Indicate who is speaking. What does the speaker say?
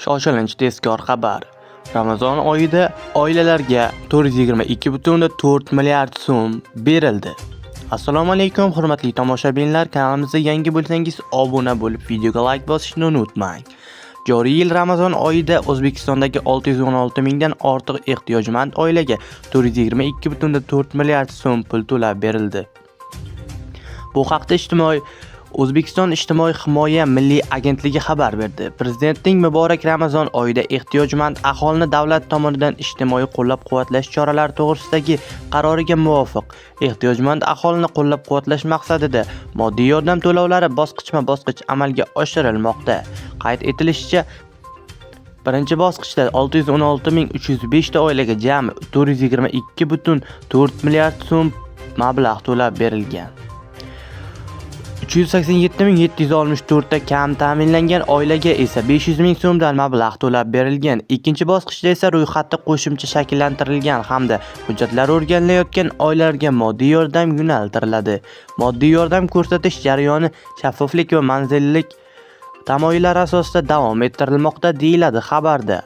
Speaker 1: Shoshilinch tezkor xabar. Ramazon oyida oilalarga 422,4 milliard so'm berildi. Assalomu alaykum hurmatli tomoshabinlar, kanalimizga yangi bo'lsangiz obuna bo'lib videoga like bosishni unutmang. Joriy yil Ramazon oyida O'zbekistondagi 616 mingdan ortiq ehtiyojmand oilaga 422,4 milliard so'm pul to'lab berildi. Bu haqda O'zbekiston ijtimoiy himoya milliy agentligi xabar berdi. Prezidentning muborak Ramazon oyida ehtiyojmand aholini davlat tomonidan ijtimoiy qo'llab-quvvatlash choralari to'g'risidagi qaroriga muvofiq ehtiyojmand aholini qo'llab-quvvatlash maqsadida moddiy yordam to'lovlari bosqichma-bosqich amalga oshirilmoqda. Qayd etilishicha, birinchi bosqichda 616.305 ta oilaga jami 422,4 milliard so'm mablag' to'lab berilgan. 387.764 ta kam ta'minlangan oilaga esa 500 ming so'mdan mablag' to'lab berilgan. Ikkinchi bosqichda esa ro'yxatda qo'shimcha shakllantirilgan hamda hujjatlar o'rganilayotgan oilalarga moddiy yordam yo'naltiriladi. Moddiy yordam ko'rsatish jarayoni shaffoflik va manzillik tamoyillari asosida davom ettirilmoqda, deyiladi xabarda.